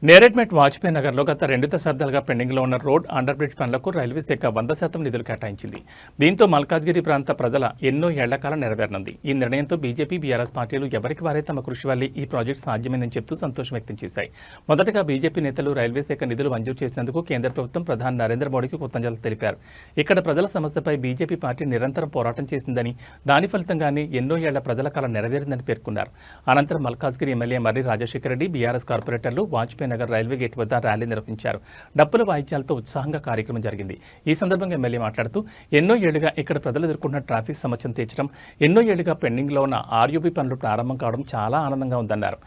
నేరేడ్మెట్ వాజ్పేయి నగర్లో గత 2 దశాబ్దాలుగా పెండింగ్లో ఉన్న రోడ్ అండర్ బ్రిడ్జ్ పనులకు రైల్వే శాఖ 100% నిధులు కేటాయించింది. దీంతో మల్కాజ్గిరి ప్రాంత ప్రజల ఎన్నో ఏళ్లకాలం నెరవేరనుంది. ఈ నిర్ణయంతో బీజేపీ, బీఆర్ఎస్ పార్టీలు ఎవరికి వారే తమ కృషి వల్లే ఈ ప్రాజెక్టు సాధ్యమైందని చెప్తూ సంతోషం వ్యక్తం చేశాయి. మొదటగా బీజేపీ నేతలు రైల్వే శాఖ నిధులు మంజూరు చేసినందుకు కేంద్ర ప్రభుత్వం ప్రధాని నరేంద్ర మోడీకి కృతజ్ఞతలు తెలిపారు. ఇక్కడ ప్రజల సమస్యపై బీజేపీ పార్టీ నిరంతరం పోరాటం చేసిందని, దాని ఫలితంగానే ఎన్నో ఏళ్ల ప్రజల కాలం నెరవేరిందని పేర్కొన్నారు. అనంతరం మల్కాజ్గిరి ఎమ్మెల్యే మర్రి రాజశేఖర రెడ్డి, బీఆర్ఎస్ కార్పొరేటర్లు వాజ్పేయి నగర్ రైల్వే గేట్ వద్ద ర్యాలీ నిర్వహించారు. డప్పుల వాయిద్యాలతో ఉత్సాహంగా కార్యక్రమం జరిగింది. ఈ సందర్భంగా ఎమ్మెల్యే మాట్లాడుతూ ఎన్నో ఏళ్లుగా ఇక్కడ ప్రజలు ఎదుర్కొంటున్న ట్రాఫిక్ సమస్యను తీర్చడం, ఎన్నో ఏళ్లుగా పెండింగ్లో ఉన్న ఆర్యూబీ పనులు ప్రారంభం కావడం చాలా ఆనందంగా ఉందన్నారు.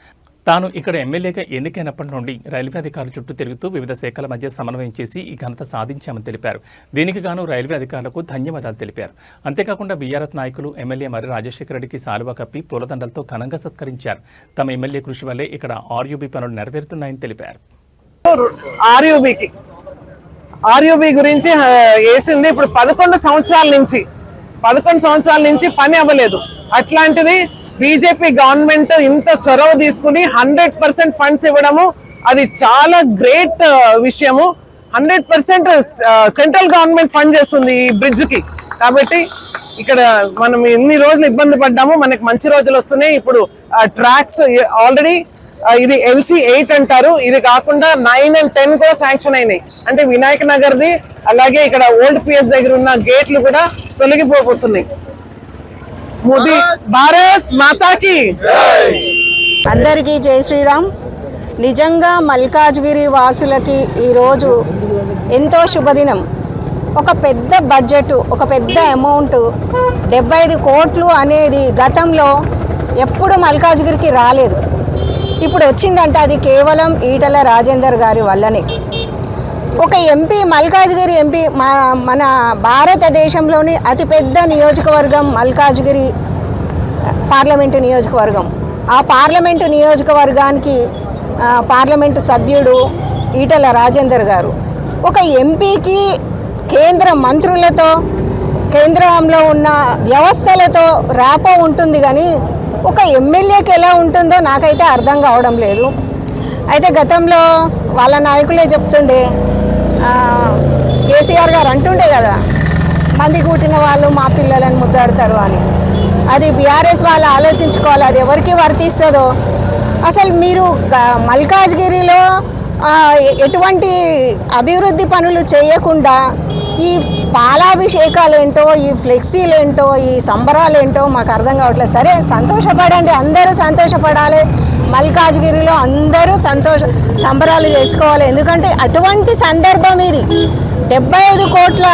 తాను ఇక్కడ ఎమ్మెల్యేగా ఎన్నికైనప్పటి నుండి రైల్వే అధికారుల చుట్టూ తిరుగుతూ వివిధ శాఖల మధ్య సమన్వయం చేసి ఈ ఘనత సాధించామని తెలిపారు. దీనికి గాను రైల్వే అధికారులకు ధన్యవాదాలు తెలిపారు. అంతేకాకుండా బీఆర్ఎస్ నాయకులు ఎమ్మెల్యే మర్రి రాజశేఖర రెడ్డికి శాలువా కప్పి పూలదండలతో ఘనంగా సత్కరించారు. తమ ఎమ్మెల్యే కృషి వల్లే ఇక్కడ ఆర్యూబీ పనులు నెరవేరుతున్నాయని తెలిపారు. ఆర్యూబీ గురించి వేసింది ఇప్పుడు 11 సంవత్సరాల నుంచి పని అవ్వలేదు. అట్లాంటిది బీజేపీ గవర్నమెంట్ ఇంత చొరవ తీసుకుని 100% ఫండ్స్ ఇవ్వడము అది చాలా గ్రేట్ విషయము. 100% సెంట్రల్ గవర్నమెంట్ ఫండ్ చేస్తుంది ఈ బ్రిడ్జ్ కి. కాబట్టి ఇక్కడ మనం ఎన్ని రోజులు ఇబ్బంది పడ్డామో మనకి మంచి రోజులు వస్తున్నాయి. ఇప్పుడు ట్రాక్స్ ఆల్రెడీ ఇది LC8 అంటారు. ఇది కాకుండా 9 and 10 కూడా శాంక్షన్ అయినాయి. అంటే వినాయక నగర్ది, అలాగే ఇక్కడ ఓల్డ్ PS దగ్గర ఉన్న గేట్లు కూడా తొలగిపోతున్నాయి. మోదీ భారత్ మాతాకి అందరికీ జై శ్రీరామ్. నిజంగా మల్కాజ్గిరి వాసులకి ఈరోజు ఎంతో శుభదినం. ఒక పెద్ద బడ్జెట్, ఒక పెద్ద అమౌంట్ 75 కోట్లు అనేది గతంలో ఎప్పుడు మల్కాజ్గిరికి రాలేదు. ఇప్పుడు వచ్చిందంటే అది కేవలం ఈటల రాజేందర్ గారి వల్లనే. ఒక ఎంపీ, మల్కాజ్గిరి ఎంపీ, మన భారతదేశంలోని అతిపెద్ద నియోజకవర్గం మల్కాజ్గిరి పార్లమెంటు నియోజకవర్గం. ఆ పార్లమెంటు నియోజకవర్గానికి పార్లమెంటు సభ్యుడు ఈటల రాజేందర్ గారు. ఒక ఎంపీకి కేంద్ర మంత్రులతో, కేంద్రంలో ఉన్న వ్యవస్థలతో ర్యాపో ఉంటుంది, కానీ ఒక ఎమ్మెల్యేకి ఎలా ఉంటుందో నాకైతే అర్థం కావడం లేదు. అయితే గతంలో వాళ్ళ నాయకులే చెప్తుండే, కేసీఆర్ గారు అంటుండే కదా, మంది కూటిన వాళ్ళు మా పిల్లలను ముద్దాడతారు అని. అది బీఆర్ఎస్ వాళ్ళు ఆలోచించుకోవాలి, అది ఎవరికి వర్తిస్తుందో. అసలు మీరు మల్కాజ్గిరిలో ఎటువంటి అభివృద్ధి పనులు చేయకుండా ఈ పాలాభిషేకాలేంటో, ఈ ఫ్లెక్సీలేంటో, ఈ సంబరాలేంటో మాకు అర్థం కావట్లేదు. సరే, సంతోషపడండి, అందరూ సంతోషపడాలి. మల్కాజ్గిరిలో అందరూ సంబరాలు చేసుకోవాలి. ఎందుకంటే అటువంటి సందర్భం ఇది. 75 కోట్ల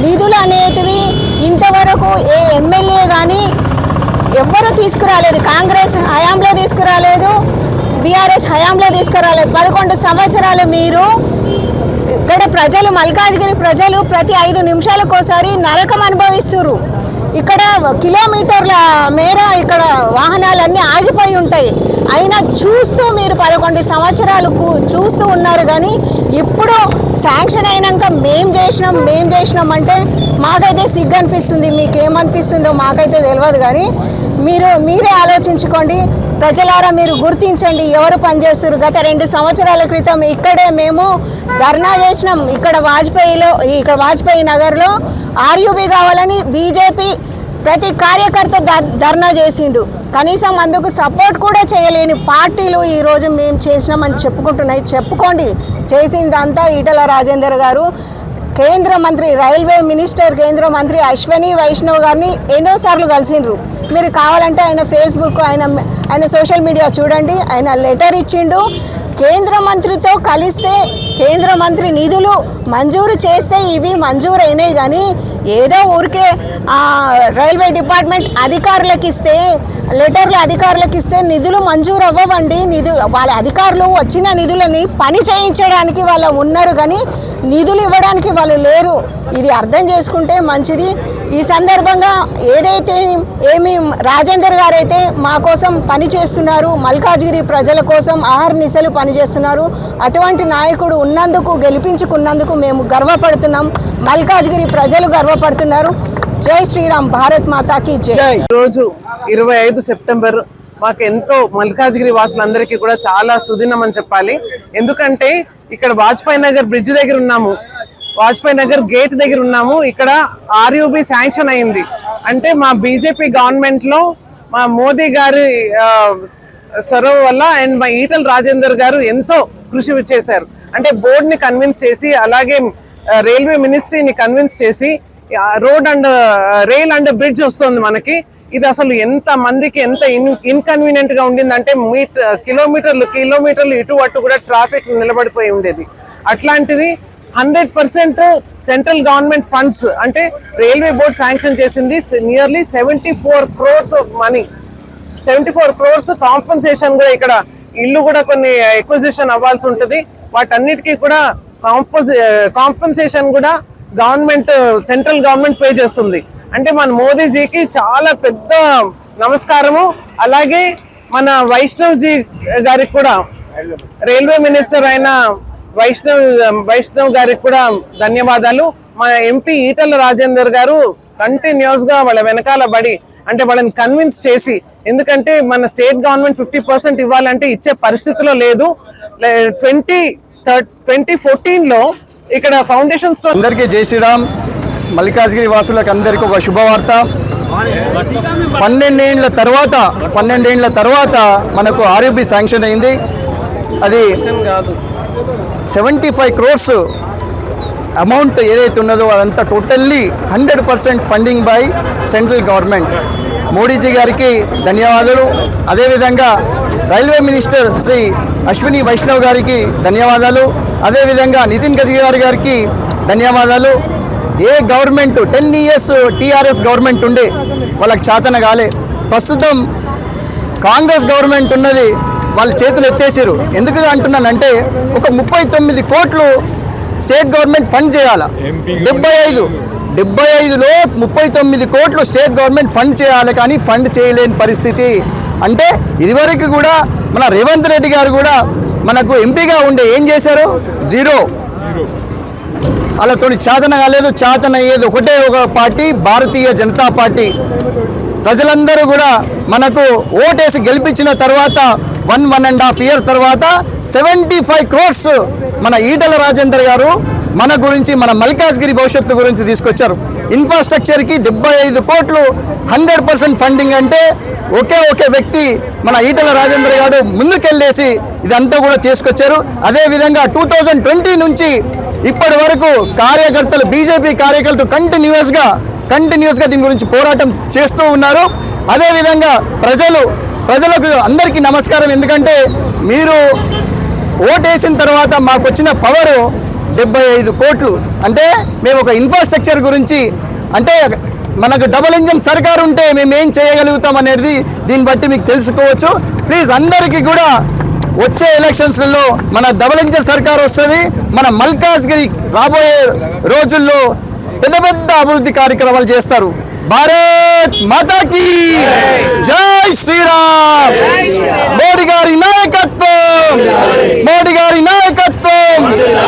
నిధులు అనేటివి ఇంతవరకు ఏ ఎమ్మెల్యే కానీ ఎవ్వరూ తీసుకురాలేదు. కాంగ్రెస్ హయాంలో తీసుకురాలేదు, బీఆర్ఎస్ హయాంలో తీసుకురాలేదు. 11 సంవత్సరాలు మీరు ఇక్కడ ప్రజలు, మల్కాజ్గిరి ప్రజలు ప్రతి 5 నిమిషాలకోసారి నరకం అనుభవిస్తున్నారు. ఇక్కడ కిలోమీటర్ల మేర ఇక్కడ వాహనాలన్నీ ఆగిపోయి ఉంటాయి. అయినా చూస్తూ మీరు 11 సంవత్సరాలకు చూస్తూ ఉన్నారు. కానీ ఇప్పుడు శాంక్షన్ అయినాక మేం చేసినాం అంటే మాకైతే సిగ్గు అనిపిస్తుంది. మీకేమనిపిస్తుందో మాకైతే తెలియదు. కానీ మీరే ఆలోచించుకోండి. ప్రజలారా మీరు గుర్తించండి ఎవరు పనిచేస్తారు. గత 2 సంవత్సరాల క్రితం ఇక్కడే మేము ధర్నా చేసినాం. ఇక్కడ వాజ్పేయి నగర్లో ఆర్యూబీ కావాలని బీజేపీ ప్రతి కార్యకర్త ధర్నా చేసిండు. కనీసం అందుకు సపోర్ట్ కూడా చేయలేని పార్టీలు ఈరోజు మేము చేసినామని చెప్పుకుంటున్నాయి. చెప్పుకోండి, చేసిందంతా ఈటల రాజేందర్ గారు. కేంద్ర మంత్రి, రైల్వే మినిస్టర్, కేంద్ర మంత్రి అశ్వని వైష్ణవ్ గారిని ఎన్నోసార్లు కలిసిండ్రు. మీరు కావాలంటే ఆయన ఫేస్బుక్, ఆయన సోషల్ మీడియా చూడండి. ఆయన లెటర్ ఇచ్చిండు. కేంద్ర మంత్రితో కలిస్తే కేంద్ర మంత్రి నిధులు మంజూరు చేస్తే ఇవి మంజూరు అయినాయి. కానీ ఏదో ఊరికే రైల్వే డిపార్ట్మెంట్ అధికారులకు ఇస్తే, లెటర్లు అధికారులకు ఇస్తే నిధులు మంజూరు అవ్వవండి. వాళ్ళ అధికారులు వచ్చిన నిధులని పని చేయించడానికి వాళ్ళు ఉన్నారు, కానీ నిధులు ఇవ్వడానికి వాళ్ళు లేరు. ఇది అర్థం చేసుకుంటే మంచిది. ఈ సందర్భంగా ఏమి రాజేందర్ గారైతే మా కోసం పని చేస్తున్నారు, మల్కాజ్గిరి ప్రజల కోసం ఆహర్నిశలు పనిచేస్తున్నారు. అటువంటి నాయకుడు ఉన్నందుకు, గెలిపించుకున్నందుకు మేము గర్వపడుతున్నాం. మల్కాజ్గిరి ప్రజలు గర్వపడుతున్నారు. జై శ్రీరామ్, భారత్ మాతాకి జై. రోజు 25 సెప్టెంబర్ మాకు ఎంతో మల్కాజ్గిరి వాసులందరికీ కూడా చాలా సుదినం అని చెప్పాలి. ఎందుకంటే ఇక్కడ వాజ్పేయి నగర్ బ్రిడ్జ్ దగ్గర ఉన్నాము, వాజ్పేయి నగర్ గేట్ దగ్గర ఉన్నాము. ఇక్కడ ఆర్యూబీ శాంక్షన్ అయింది అంటే మా బీజేపీ గవర్నమెంట్ లో మా మోదీ గారి చొరవ వల్ల అండ్ మా ఈటల రాజేందర్ గారు ఎంతో కృషి చేశారు. అంటే బోర్డ్ ని కన్విన్స్ చేసి అలాగే రైల్వే మినిస్ట్రీని కన్విన్స్ చేసి road and rail and bridge వస్తుంది మనకి. ఇది అసలు ఎంత మందికి ఎంత ఇన్కన్వీనియంట్ గా ఉండిందంటే కిలోమీటర్లు ఇటు అటు కూడా ట్రాఫిక్ నిలబడిపోయి ఉండేది. అట్లాంటిది 100% సెంట్రల్ గవర్నమెంట్ ఫండ్స్ అంటే రైల్వే బోర్డ్ శాంక్షన్ చేసింది nearly 74 crores of money. 74 crores compensation కూడా ఇక్కడ ఇల్లు కూడా కొన్ని ఎక్విజిషన్ అవ్వాల్సి ఉంటుంది. వాటన్నిటికీ కూడా కాంపన్సేషన్ కూడా గవర్నమెంట్ సెంట్రల్ గవర్నమెంట్ పే చేస్తుంది. అంటే మన మోదీజీకి చాలా పెద్ద నమస్కారము. అలాగే మన వైష్ణవ్జీ గారికి కూడా రైల్వే మినిస్టర్ అయిన వైష్ణవ్ గారికి కూడా ధన్యవాదాలు. మన ఎంపీ ఈటల రాజేందర్ గారు కంటిన్యూస్ గా వాళ్ళ వెనకాల పడి అంటే వాళ్ళని కన్విన్స్ చేసి, ఎందుకంటే మన స్టేట్ గవర్నమెంట్ 50% ఇవ్వాలంటే ఇచ్చే పరిస్థితిలో లేదు. 2014 లో ఇక్కడ ఫౌండేషన్ స్టోన్. అందరికీ జై శ్రీరామ్. మల్కాజ్గిరి వాసులకు అందరికీ ఒక శుభవార్త. 12 ఏళ్ల తర్వాత మనకు ఆర్యూబీ శాంక్షన్ అయింది. అది 75 crores అమౌంట్ ఏదైతే ఉన్నదో అదంతా totally 100% funding by central government. Modiji గారికి ధన్యవాదాలు. అదేవిధంగా రైల్వే మినిస్టర్ శ్రీ అశ్విని వైష్ణవ్ గారికి ధన్యవాదాలు. అదేవిధంగా నితిన్ గడ్కరీ గారికి ధన్యవాదాలు. ఏ గవర్నమెంట్ 10 years టీఆర్ఎస్ గవర్నమెంట్ ఉండే వాళ్ళకి చేతన కాలే. ప్రస్తుతం కాంగ్రెస్ గవర్నమెంట్ ఉన్నది, వాళ్ళు చేతులు ఎత్తేసారు. ఎందుకు అంటున్నానంటే ఒక 39 కోట్లు స్టేట్ గవర్నమెంట్ ఫండ్ చేయాలి. 75లో 39 కోట్లు స్టేట్ గవర్నమెంట్ ఫండ్ చేయాలి, కానీ ఫండ్ చేయలేని పరిస్థితి. అంటే ఇదివరకు కూడా మన రేవంత్ రెడ్డి గారు కూడా మనకు ఎంపీగా ఉండే ఏం చేశారు? జీరో. వాళ్ళతో చేతన కాలేదు. చేతన అయ్యేది ఒకటే ఒక పార్టీ, భారతీయ జనతా పార్టీ. ప్రజలందరూ కూడా మనకు ఓటేసి గెలిపించిన తర్వాత 1.5 year తర్వాత 75 crores మన ఈటల రాజేందర్ గారు మన గురించి, మన మల్కాజ్గిరి భవిష్యత్తు గురించి తీసుకొచ్చారు. ఇన్ఫ్రాస్ట్రక్చర్కి 75 కోట్లు 100% ఫండింగ్ అంటే ఒకే వ్యక్తి మన ఈటల రాజేందర్ గారు ముందుకెళ్ళేసి ఇదంతా కూడా తీసుకొచ్చారు. అదేవిధంగా 2020 నుంచి ఇప్పటి వరకు కార్యకర్తలు, బీజేపీ కార్యకర్తలు కంటిన్యూస్గా దీని గురించి పోరాటం చేస్తూ ఉన్నారు. అదేవిధంగా ప్రజలకు అందరికీ నమస్కారం. ఎందుకంటే మీరు ఓటేసిన తర్వాత మాకు వచ్చిన పవరు 75 కోట్లు. అంటే మేము ఒక ఇన్ఫ్రాస్ట్రక్చర్ గురించి, అంటే మనకు డబుల్ ఇంజన్ సర్కార్ ఉంటే మేము ఏం చేయగలుగుతాం అనేది దీన్ని బట్టి మీకు తెలుసుకోవచ్చు. ప్లీజ్ అందరికీ కూడా వచ్చే ఎలక్షన్స్లలో మన డబుల్ ఇంజన్ సర్కార్ వస్తుంది. మన మల్కాజ్గిరి రాబోయే రోజుల్లో పెద్ద అభివృద్ధి కార్యక్రమాలు చేస్తారు. భారత్ మాతాకి జై శ్రీరామ్. మోడీ గారి నాయకత్వం.